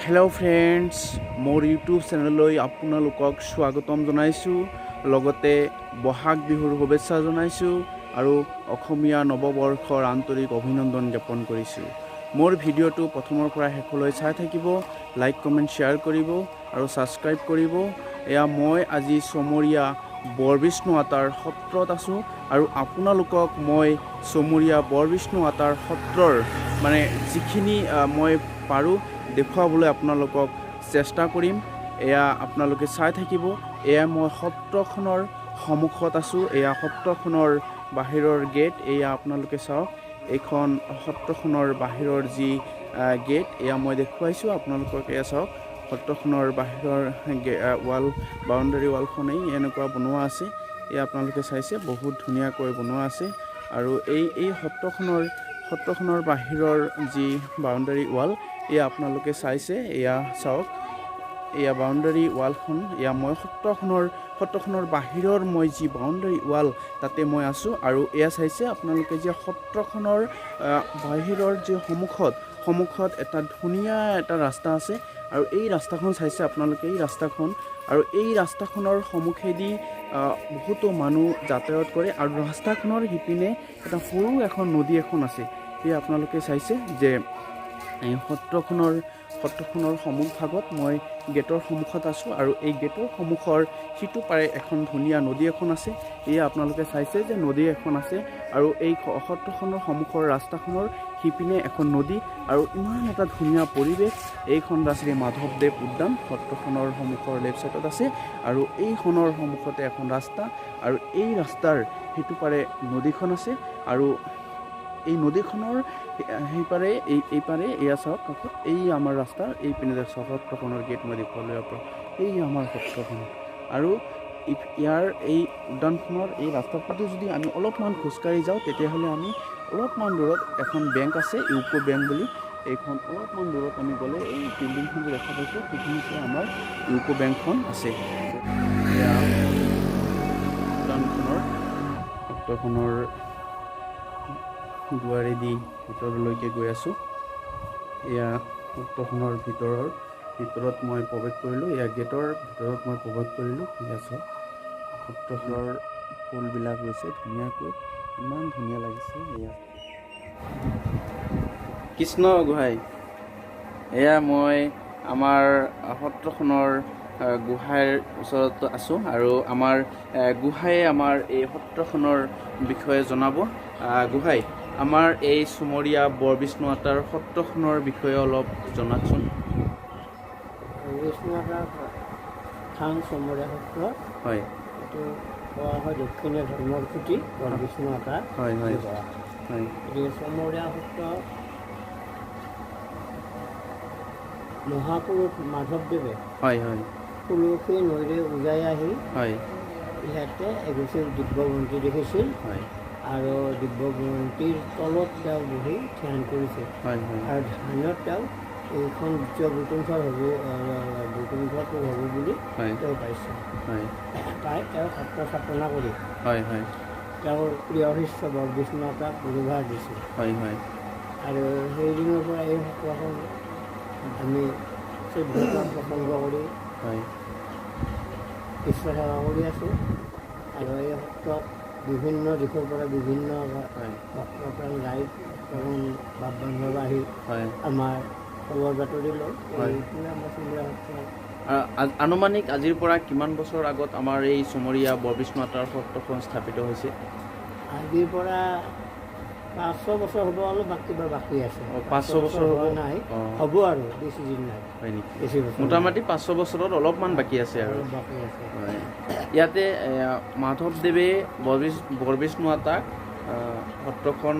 Hello' friends, মোৰ YouTube চেনেললৈ আপোনালোকক স্বাগতম জনাইছোঁ। লগতে বহাগ বিহুৰ শুভেচ্ছা জনাইছোঁ আৰু অসমীয়া নৱবৰ্ষৰ আন্তৰিক অভিনন্দন জ্ঞাপন কৰিছোঁ। মোৰ ভিডিঅ'টো প্ৰথমৰ পৰা শেষলৈ চাই থাকিব, লাইক কমেণ্ট শ্বেয়াৰ কৰিব আৰু ছাবস্ক্ৰাইব কৰিব। এয়া মই আজি চমৰীয়া বৰবিষ্ণু আটাৰ সত্ৰত আছোঁ আৰু আপোনালোকক মই চমৰীয়া বৰবিষ্ণু আটাৰ সত্ৰৰ যিখিনি মই পাৰোঁ দেখুৱাবলৈ আপোনালোকক চেষ্টা কৰিম। এয়া আপোনালোকে চাই থাকিব। এয়া মই সত্ৰখনৰ সন্মুখত আছোঁ। এয়া সত্ৰখনৰ বাহিৰৰ গেট। এয়া আপোনালোকে চাওক, এইখন সত্ৰখনৰ বাহিৰৰ যি গেট, এয়া মই দেখুৱাইছোঁ আপোনালোকক। এয়া চাওক, সত্ৰখনৰ বাহিৰৰ বাউণ্ডাৰী ৱালখনেই এনেকুৱা বনোৱা আছে। এয়া আপোনালোকে চাইছে, বহুত ধুনীয়াকৈ বনোৱা আছে। আৰু এই সত্ৰখনৰ বাহিৰৰ যি বাউণ্ডাৰী ৱাল, এয়া আপোনালোকে চাইছে। এয়া চাওক, এয়া বাউণ্ডাৰী ৱালখন। এয়া মই সত্ৰখনৰ বাহিৰৰ মই যি বাউণ্ডাৰী ৱাল, তাতে মই আছোঁ। আৰু এয়া চাইছে আপোনালোকে যে সত্ৰখনৰ বাহিৰৰ যে সন্মুখত এটা ধুনীয়া এটা ৰাস্তা আছে। আৰু এই ৰাস্তাখন চাইছে আপোনালোকে, এই ৰাস্তাখন। আৰু এই ৰাস্তাখনৰ সন্মুখেদি বহুতো মানুহ যাতায়াত কৰে। আৰু ৰাস্তাখনৰ সিপিনে এটা সৰু এখন নদী এখন আছে। সেয়া আপোনালোকে চাইছে যে সত্ৰখনৰ সন্মুখভাগত মই গেটৰ সন্মুখত আছোঁ। আৰু এই গেটৰ সন্মুখৰ সিটো পাৰে এখন ধুনীয়া নদী এখন আছে। এয়া আপোনালোকে চাইছে যে নদী এখন আছে। আৰু এই সত্ৰখনৰ সন্মুখৰ ৰাস্তাখনৰ সিপিনে এখন নদী। আৰু ইমান এটা ধুনীয়া পৰিৱেশ। এইখন শ্ৰী মাধৱদেৱ উদ্যান সত্ৰখনৰ সন্মুখৰ লেফ্ট ছাইডত আছে। আৰু এইখনৰ সন্মুখতে এখন ৰাস্তা। আৰু এই ৰাস্তাৰ সিটো পাৰে নদীখন আছে। আৰু এই নদীখনৰ সেইপাৰে এইপাৰে এয়া চাওক কাষত, এই আমাৰ ৰাস্তাৰ এইপিনে চাওক, সত্ৰখনৰ গেট মই দেখুৱালৈ আপোনাক। এই আমাৰ সত্ৰখন। আৰু ইয়াৰ এই উদ্যানখনৰ এই ৰাস্তাটোতে যদি আমি অলপমান খোজকাঢ়ি যাওঁ, তেতিয়াহ'লে আমি অলপমান দূৰত এখন বেংক আছে, ইউকো বেংক বুলি। এইখন অলপমান দূৰত আমি গ'লে এই বিল্ডিংখন যে দেখা পাইছোঁ, সেইখিনিতে আমাৰ ইউকো বেংকখন আছে। এয়া উদ্যানখনৰ সত্ৰখনৰ দুৱাৰেদি ভিতৰলৈকে গৈ আছোঁ। এয়া সত্ৰখনৰ ভিতৰত মই প্ৰৱেশ কৰিলোঁ। এয়া গেটৰ ভিতৰত মই প্ৰৱেশ কৰিলোঁ। এয়া চাওক, সত্ৰখনৰ ফুলবিলাক ৰুইছে ধুনীয়াকৈ, ইমান ধুনীয়া লাগিছে। এয়া কৃষ্ণ গোহাঁই। এয়া মই আমাৰ সত্ৰখনৰ গোহাঁইৰ ওচৰত আছোঁ। আৰু আমাৰ গোহাঁইয়ে আমাৰ এই সত্ৰখনৰ বিষয়ে জনাব। গোহাঁই, আমাৰ এই চমৰীয়া বৰবিষ্ণু আটাৰ সত্ৰখনৰ বিষয়ে অলপ জনাওকচোন। বৰবিষ্ণু আটাৰ থান চমৰীয়া সত্ৰ। হয়, এইটো কোৱা হয় দক্ষিণীয় ধৰ্মৰ খুঁটি বৰবিষ্ণু আটা। হয় হয় কোৱা হয়। গতিকে চমৰীয়া সত্ৰ মহাপুৰুষ মাধৱদেৱে হয় হয় তুলসী নৈৰে উজাই আহি হয় ইয়াতে এগছি দিব্যগ্ৰন্থি দেখিছিল। হয় আৰু দিব্যগ্ৰন্থিৰ তলত তেওঁ বহি ধ্যান কৰিছিল। হয় হয় আৰু ধ্যানত তেওঁ এইখন দ্বিতীয় বৈকুণ্ঠৰ হ'ব বুলি তেওঁ পাইছে। তাই তেওঁ সত্ৰ স্থাপনা কৰি তেওঁৰ প্ৰিয় শিষ্য বৰবিষ্ণু আটাক গুৰুভাৰ দিছিল। আৰু সেইদিনৰ পৰা এই সত্ৰখন আমি সভ্যতা প্ৰসংগ কৰি ঈশ্বৰ সেৱা কৰি আছোঁ। আৰু এই সত্ৰত বিভিন্ন দিশৰ পৰা বিভিন্ন ভক্তপ্ৰাণ ৰাইজ সত্ৰখন বাপ বান্ধৱ আহি আমাৰ খবৰ বাতৰি লয়। এইটোৱে আমাৰ চমৰীয়া সত্ৰ। আনুমানিক আজিৰ পৰা কিমান বছৰ আগত আমাৰ এই চমৰীয়া বৰবিষ্ণু আটাৰ সত্ৰখন স্থাপিত হৈছে? আজিৰ পৰা 500 বছৰ হ'ব। অলপ কিবা বাকী আছে। 500 বছৰ হোৱা নাই, হ'ব আৰু বেছি দিন নাই। হয় নেকি? বেছি বছৰ মোটামুটি 500 বছৰত অলপমান বাকী আছে আৰু। বাকী আছে। ইয়াতে মাধৱদেৱে বৰবিষ্ণু আটাক সত্ৰখন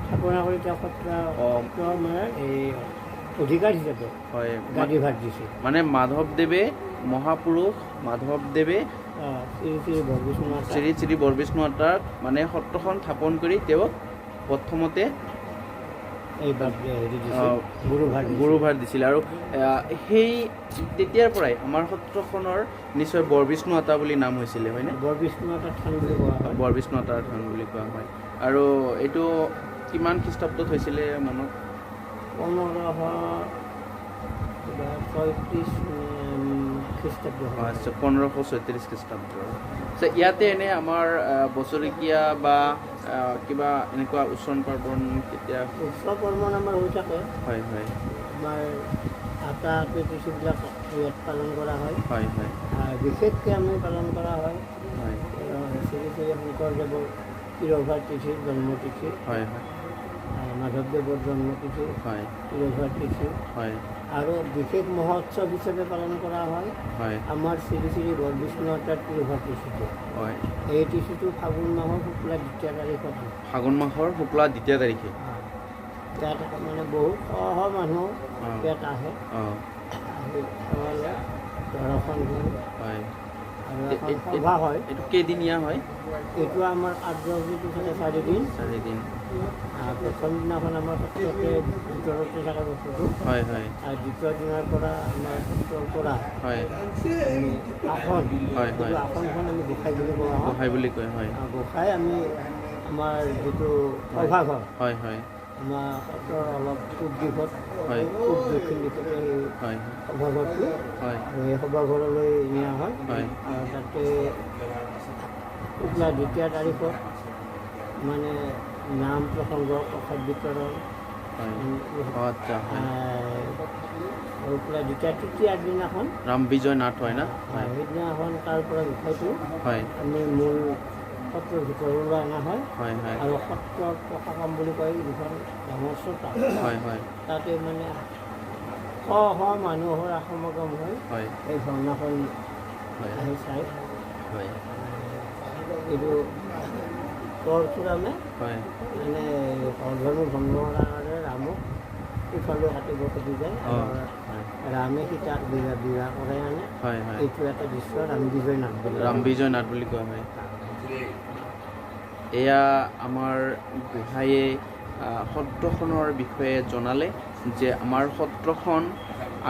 স্থাপনা কৰি তেওঁ সত্ৰৰ মানে এই অধিকাৰ হিচাপে গাদীভাৰ দিছিল। মানে মাধৱদেৱে মহাপুৰুষ মাধৱদেৱে শ্ৰী বৰবিষ্ণু আটাক মানে সত্ৰখন স্থাপন কৰি তেওঁক প্ৰথমতে গুৰুভাৰ দিছিল। আৰু সেই তেতিয়াৰ পৰাই আমাৰ সত্ৰখনৰ নিশ্চয় বৰবিষ্ণু আটা বুলি নাম হৈছিলে, হয়নে? বৰবিষ্ণু আটাৰ থান বুলি কোৱা হয়। বৰবিষ্ণু আটাৰ থান বুলি কোৱা হয়। আৰু এইটো কিমান খ্ৰীষ্টাব্দত হৈছিলে মনত? 35 খ্ৰীষ্টাব্দ হয়। আচ্ছা 1536 খ্ৰীষ্টাব্দ। আচ্ছা ইয়াতে এনে আমাৰ বছৰেকীয়া বা কিবা এনেকুৱা উৎসৱ পাৰ্বণ কেতিয়া? উৎসৱ পাৰ্বণ আমাৰ হৈ থাকে। হয় হয় আমাৰ আটা তিথিবিলাক ইয়াত পালন কৰা হয়। হয় হয় বিশেষকৈ আমি পালন কৰা হয় হয় শ্ৰী শ্ৰী শংকৰদেৱৰ তিৰোভাৰ তিথি জন্মতিথি, হয় হয় মাধৱদেৱৰ জন্মতিথি, হয় তিৰোভাৰ তিথি, হয় আৰু বিশেষ মহোৎসৱ হিচাপে পালন কৰা হয় হয় আমাৰ শ্ৰী শ্ৰী বৰবিষ্ণু অৱতাৰ তিৰোভাৰ তিথিটো। হয় এই তিথিটো ফাগুন মাহৰ শুক্লা 2 তাৰিখত হয়। ফাগুন মাহৰ শুক্লা 2 তাৰিখে। তাত মানে বহুত সহ মানুহ ইয়াত আহে, অঁ আহি সেৱালৈ দৰ্শন কৰি হয় আৰু এখন সভা হয়। এইটো কেইদিনীয়া হয়? এইটো আমাৰ আদ্ৰৱীটো থাকে 4 দিন। 4 দিন। প্ৰথম দিনাখন আমাৰ সত্ৰতে ভিতৰতে থাকে বস্তুটো, হয় হয় আৰু দ্বিতীয় দিনাৰ পৰা আমাৰ সত্ৰৰ পৰা হয় আমি আসন, হয় হয় যিটো আসনখন আমি গোসাঁই বুলি কোৱা হয়, গোসাঁই বুলি কয়। হয় গোসাঁই আমি আমাৰ যিটো সভাঘৰ হয় হয় আমাৰ সত্ৰৰ অলপ পূব দিশত, হয় পূব দক্ষিণ দিশতে সেই হয় সভাঘৰটো, হয় আৰু সেই সভাঘৰলৈ নিয়া হয়। হয় আৰু তাতে শুক্লা 2 তাৰিখত মানে নাম প্ৰসংগ, প্ৰসাদ বিতৰণ, হয় আচ্ছা হয় শুক্লা 2 তৃতীয়াৰ দিনাখন ৰাম বিজয় নাট হয় না? হয় সেইদিনাখন তাৰ পৰা গোসাঁইটো হয় আমি মূল সত্ৰৰ ভিতৰলৈ অনা হয়। হয় হয় আৰু সত্ৰৰ প্ৰশাসন বুলি কয় যিখন ডাঙৰ চোতা, হয় হয় তাতে মানে শ শ মানুহৰ সমাগম হয় হয় এই ভাওনাখন হয় আহি চাই। হয় এইটো পৰশুৰামে হয় মানে অধৰ্ম ভংগ কৰাৰ কাৰণে ৰামক ইফালে কাটিব খুজি যায়, অঁ আৰু হয় ৰামে সীতাক বিবাহ কৰাই আনে। হয় হয় এইটো এটা দৃশ্য ৰাম বিজয় নাট বুলি ৰাম বিজয় নাট বুলি কোৱা হয়। এয়া আমাৰ গোহাঁয়ে সত্ৰখনৰ বিষয়ে জনালে যে আমাৰ সত্ৰখন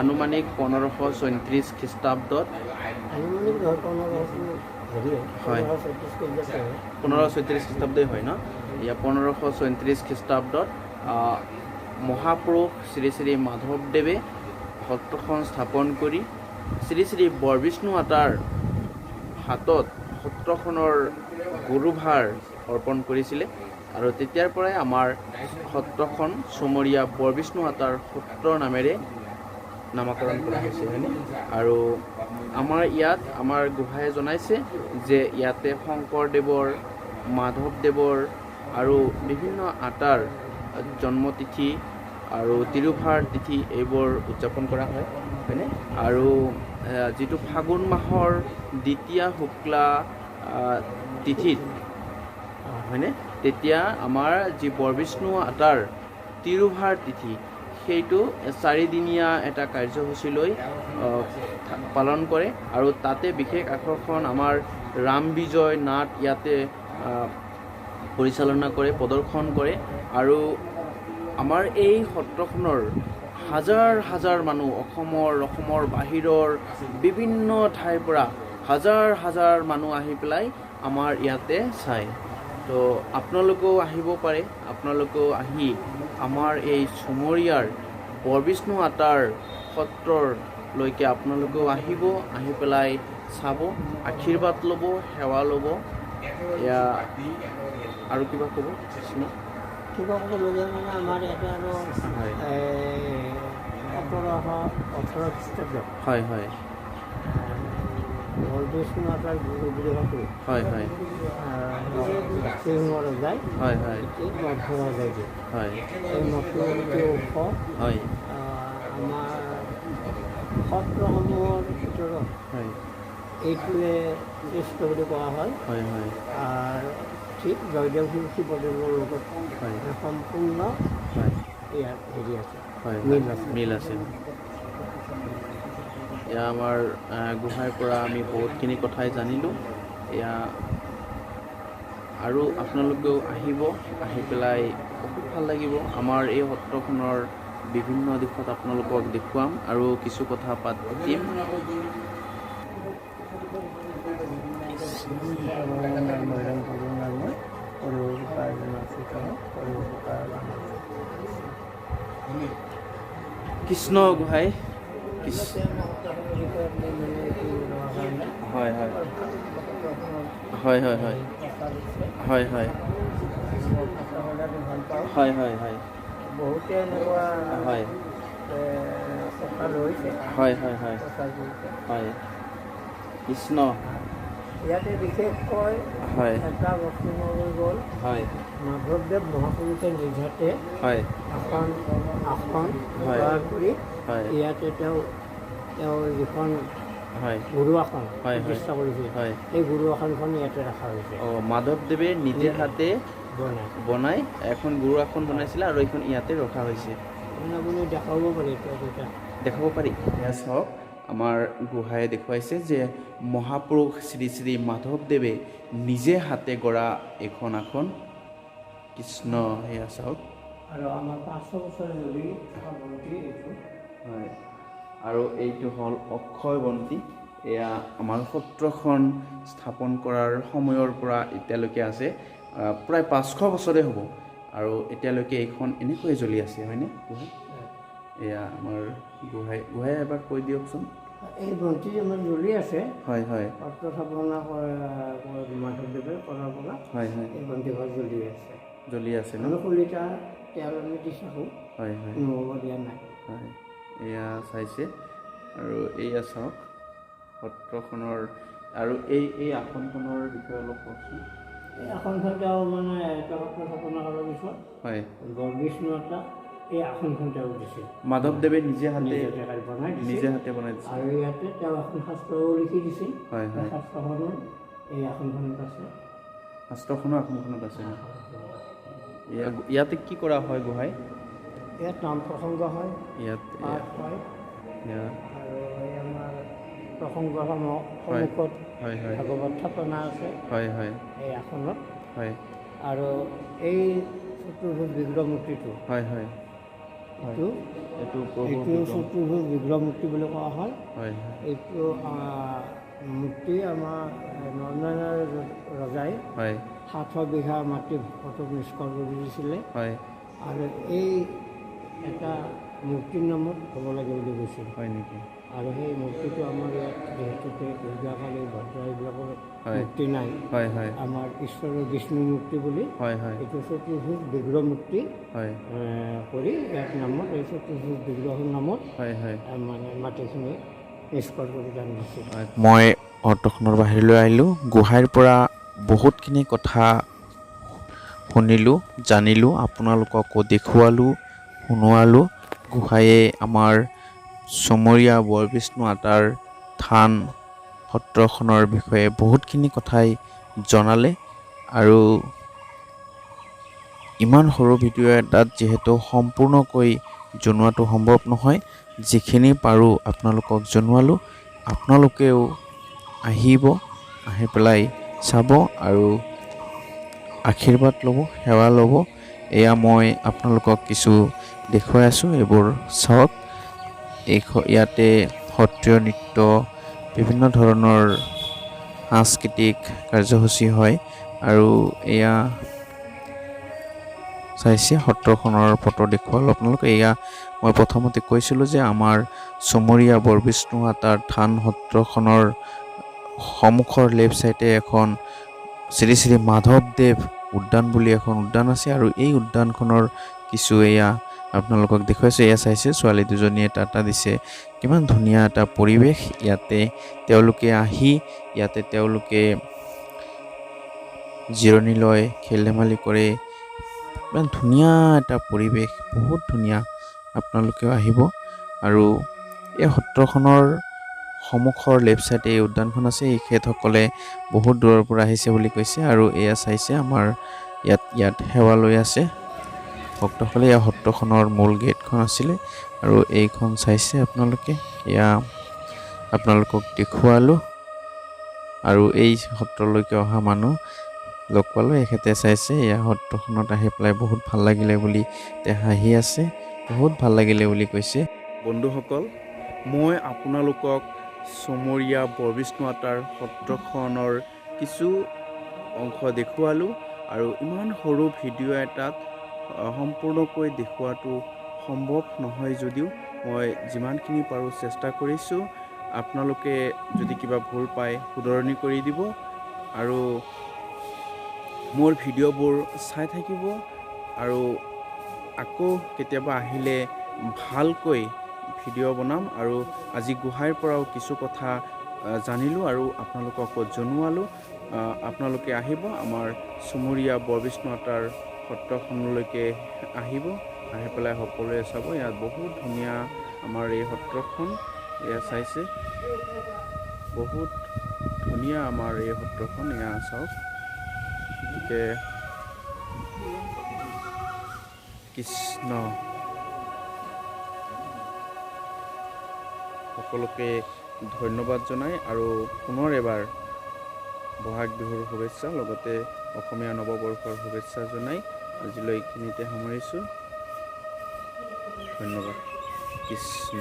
আনুমানিক 1534 খ্ৰীষ্টাব্দত আনুমানিক নহয়, 1534 খ্ৰীষ্টাব্দই হয় ন? এয়া 1534 খ্ৰীষ্টাব্দত মহাপুৰুষ শ্ৰী শ্ৰী মাধৱদেৱে সত্ৰখন স্থাপন কৰি শ্ৰী শ্ৰী বৰবিষ্ণু আতাৰ হাতত সত্ৰখনৰ গুৰুভাৰ অৰ্পণ কৰিছিলে, আৰু তেতিয়াৰ পৰাই আমাৰ সত্ৰখন চুমৰীয়া বৰবিষ্ণু আতাৰ সত্ৰ নামেৰে নামাকৰণ কৰা হৈছে হয়নে? আৰু আমাৰ ইয়াত আমাৰ গোহাঁয়ে জনাইছে যে ইয়াতে শংকৰদেৱৰ, মাধৱদেৱৰ আৰু বিভিন্ন আতাৰ জন্মতিথি আৰু তিৰুভাৰ তিথি এইবোৰ উদযাপন কৰা হয় হয়নে? আৰু যিটো ফাগুন মাহৰ 2 শুক্লা তিথিত হয়নে, তেতিয়া আমাৰ যি বৰবিষ্ণু আতাৰ তিৰুভাৰ তিথি, সেইটো 4 দিনীয়া এটা কাৰ্যসূচী লৈ পালন কৰে। আৰু তাতে বিশেষ আকৰ্ষণ আমাৰ ৰাম বিজয় নাট ইয়াতে পৰিচালনা কৰে, প্ৰদৰ্শন কৰে। আৰু আমাৰ এই সত্ৰখনৰ হাজাৰ হাজাৰ মানুহ অসমৰ বাহিৰৰ বিভিন্ন ঠাইৰ পৰা হাজাৰ হাজাৰ মানুহ আহি পেলাই আমাৰ ইয়াতে চায়। তো আপোনালোকেও আহিব পাৰে, আপোনালোকেও আহি আমাৰ এই চুমৰীয়াৰ বৰবিষ্ণু আতাৰ সত্ৰলৈকে আপোনালোকেও আহিব, আহি পেলাই চাব, আশীৰ্বাদ ল'ব, সেৱা ল'ব। এয়া আৰু কিবা ক'ব? কিবা ক'বলগীয়া মানে আমাৰ ইয়াতে আৰু হয় 1718 খ্ৰীষ্টাব্দত হয় হয় বৰবিষ্ণু আতাৰ গুৰু বুলি ভাবোঁ। হয় হয় সিংহ ৰজাই হয় হয় এই মঠৰ ৰজাই দিয়ে। হয় এই মঠটোৰ ওখ হয় আমাৰ সত্ৰসমূহৰ ভিতৰত হয় এইটোৱে শ্ৰেষ্ঠ বুলি কোৱা হয়। হয় হয় আৰু ঠিক জয়দেৱ শিৱদেৱৰ লগত হয় সম্পূৰ্ণ হয় ইয়াত হেৰি আছে, হয় মিল আছে। মিল আছে। এয়া আমাৰ গোহাঁইৰ পৰা আমি বহুতখিনি কথাই জানিলোঁ। এয়া আৰু আপোনালোকেও আহিব, আহি পেলাই বহুত ভাল লাগিব। আমাৰ এই সত্ৰখনৰ বিভিন্ন দিশত আপোনালোকক দেখুৱাম আৰু কিছু কথা পাতিম। কৃষ্ণ গোহাঁই হয় হয় হয় হয় হয় হয় হয় হয় হয় হয় বহুতে এনেকুৱা হয় কথা লৈছে হয় হয় হয় প্ৰচাৰ কৰিছে। হয় কৃষ্ণ ইয়াতে বিশেষকৈ হয় এটা বস্তু হৈ গ'ল হয় মাধৱদেৱ মহাপুৰুষে নিজ হাতে হয় আসন হয় তৈয়াৰ কৰি হয় ইয়াতে তেওঁ যিখন হয় গুৰু আসন হয় হয় প্ৰতিষ্ঠা কৰিছিল হয় এই গুৰু আসনখন ইয়াতে ৰখা হৈছে মাধৱদেৱে নিজে হাতে বনাই বনাই এখন গুৰু আসন বনাইছিলে আৰু এইখন ইয়াতে ৰখা হৈছে আপুনি দেখাব পাৰে এতিয়া দেখাব পাৰি এয়া চাওক আমাৰ গোহাঁয়ে দেখুৱাইছে যে মহাপুৰুষ শ্ৰী শ্ৰী মাধৱদেৱে নিজে হাতে গঢ়া এইখন আসন কৃষ্ণ সেয়া চাওক আৰু আমাৰ 500 বছৰ ধৰি বন্তি এইটো হয় আৰু এইটো হ'ল অক্ষয় বন্তি এয়া আমাৰ সত্ৰখন স্থাপন কৰাৰ সময়ৰ পৰা এতিয়ালৈকে আছে প্ৰায় 500 বছৰে হ'ব আৰু এতিয়ালৈকে এইখন এনেকৈয়ে জ্বলি আছে হয়নে এয়া আমাৰ গোহাঁয়ে এবাৰ কৈ দিয়কচোন এই বন্তি আমাৰ জ্বলি আছে হয় হয় সত্ৰ স্থাপনা মাধৱদেৱে কৰাৰ পৰা হয় হয় এই বন্তিঘৰ জ্বলি আছে ন কলিতা তেল আমি দি থাকোঁ হয় হয় নহ'ব দিয়া নাই হয় এয়া চাইছে আৰু এয়া চাওক সত্ৰখনৰ আৰু এই আসনখনৰ বিষয়ে অলপ কওকচোন এই আসনখন তেওঁ মানে সত্ৰ স্থাপনা কৰাৰ পিছত হয় বৰবিষ্ণু এটা এই আসনখন তেওঁ দিছিল মাধৱদেৱে নিজে হাতে বনাই নিজে হাতে বনাই দিছিল আৰু ইয়াতে তেওঁ এখন শাস্ত্ৰও লিখি দিছিল হয় হয় শাস্ত্ৰখনো এই আসনখনত আছে শাস্ত্ৰখনো আসনখনত আছে ইয়াতে কি কৰা হয় গোহাঁই ইয়াত নাম প্ৰসংগ হয় ইয়াত পাঠ হয় আৰু এই আমাৰ প্ৰসংগৰ সন্মুখত হয় হয় ভাগৱত থাপনা আছে হয় হয় এই আসনত হয় আৰু এই চতুৰ্ভুজ বিগ্ৰহ মূৰ্তিটো হয় হয় এইটো চতুৰ্ভুজ বিগ্ৰহ মূৰ্তি বুলি কোৱা হয় হয় এইটো মূৰ্তি আমাৰ নৰনাৰায়ণ ৰজাই হয় 700 বিঘা মাটি ভকতক নিষ্কাৰ কৰি দিছিলে হয় আৰু এই এটা মূৰ্তিৰ নামত হ'ব লাগে বুলি কৈছিল হয় নেকি আৰু সেই মূৰ্তিটো আমাৰ ইয়াত যিহেতুকে দুৰ্গাকালী ভদ্ৰ এইবিলাকৰ মূৰ্তি নাই হয় হয় আমাৰ ঈশ্বৰৰ বিষ্ণু মূৰ্তি বুলি হয় হয় এইটো চতুৰ্ভুজ বিগ্ৰহ মূৰ্তি হয় কৰি ইয়াৰ নামত এই চতুৰ্ভুজ বিগ্ৰহৰ নামত হয় হয় মানে মাটিখিনি নিষ্কাৰ কৰি দান দিছিল মই সত্ৰখনৰ বাহিৰলৈ আহিলোঁ গোহাঁইৰ পৰা বহুতখিনি কথা শুনিলোঁ জানিলোঁ আপোনালোককো দেখুৱালোঁ শুনোৱালোঁ গোহাঁয়ে আমাৰ চমৰীয়া বৰবিষ্ণু আটাৰ থান সত্ৰখনৰ বিষয়ে বহুতখিনি কথাই জনালে আৰু ইমান সৰু ভিডিঅ' এটাত যিহেতু সম্পূৰ্ণকৈ জনোৱাটো সম্ভৱ নহয় যিখিনি পাৰোঁ আপোনালোকক জনোৱালোঁ আপোনালোকেও আহিব আহি পেলাই চাব আৰু আশীৰ্বাদ ল'ব সেৱা ল'ব এয়া মই আপোনালোকক কিছু দেখুৱাই আছোঁ এইবোৰ চাওক ইয়াতে সত্ৰীয় নৃত্য বিভিন্ন ধৰণৰ সাংস্কৃতিক কাৰ্যসূচী হয় আৰু এয়া চাইছে সত্ৰখনৰ ফটো দেখুৱালোঁ আপোনালোকে এয়া মই প্ৰথমতে কৈছিলোঁ যে আমাৰ চমৰীয়া বৰবিষ্ণু আটাৰ থান সত্ৰখনৰ সন্মুখৰ লেফ্ট চাইডে এখন শ্ৰী শ্ৰী মাধৱদেৱ উদ্যান বুলি এখন উদ্যান আছে আৰু এই উদ্যানখনৰ কিছু এয়া আপোনালোকক দেখুৱাইছোঁ এয়া চাইছে ছোৱালী দুজনীয়ে টাটা দিছে কিমান ধুনীয়া এটা পৰিৱেশ ইয়াতে তেওঁলোকে আহি ইয়াতে তেওঁলোকে জিৰণি লয় খেল ধেমালি কৰে ইমান ধুনীয়া এটা পৰিৱেশ বহুত ধুনীয়া আপোনালোকেও আহিব আৰু এই সত্ৰখনৰ সন্মুখৰ লেফ্ট চাইডে এই উদ্যানখন আছে এখেতসকলে বহুত দূৰৰ পৰা আহিছে বুলি কৈছে আৰু এয়া চাইছে আমাৰ ইয়াত সেৱা লৈ আছে ভক্তসকলে এয়া সত্ৰখনৰ মূল গেটখন আছিলে আৰু এইখন চাইছে আপোনালোকে এয়া আপোনালোকক দেখুৱালোঁ আৰু এই সত্ৰলৈকে অহা মানুহ লগ পালোঁ এখেতে চাইছে এয়া সত্ৰখনত আহি পেলাই বহুত ভাল লাগিলে বুলি তেওঁ হাঁহি আছে বহুত ভাল লাগিলে বুলি কৈছে বন্ধুসকল মই আপোনালোকক চমৰীয়া বৰবিষ্ণু আটাৰ সত্ৰখনৰ কিছু অংশ দেখুৱালোঁ আৰু ইমান সৰু ভিডিঅ' এটাত সম্পূৰ্ণকৈ দেখুওৱাটো সম্ভৱ নহয় যদিও মই যিমানখিনি পাৰোঁ চেষ্টা কৰিছোঁ। আপোনালোকে যদি কিবা ভুল পায় শুধৰণি কৰি দিব আৰু মোৰ ভিডিঅ'বোৰ চাই থাকিব আৰু আকৌ কেতিয়াবা আহিলে ভালকৈ ভিডিঅ' বনাম আৰু আজি গোহাঁইৰ পৰাও কিছু কথা জানিলোঁ আৰু আপোনালোকক জনোৱালোঁ। আপোনালোকে আহিব আমাৰ চুমুৰীয়া বৰবিষ্ণু আটাৰ সত্ৰখনলৈকে আহিব, আহি পেলাই সকলোৱে চাব। ইয়াত বহুত ধুনীয়া আমাৰ এই সত্ৰখন, এয়া চাইছে বহুত ধুনীয়া আমাৰ এই সত্ৰখন, এয়া চাওক। গতিকে কৃষ্ণ, সকলোকে ধন্যবাদ জনাই আৰু পুনৰ এবাৰ বহাগ বিহুৰ শুভেচ্ছা, লগতে অসমীয়া নৱবৰ্ষৰ শুভেচ্ছা জনাই আজিলৈ এইখিনিতে সামৰিছোঁ। ধন্যবাদ। কৃষ্ণ।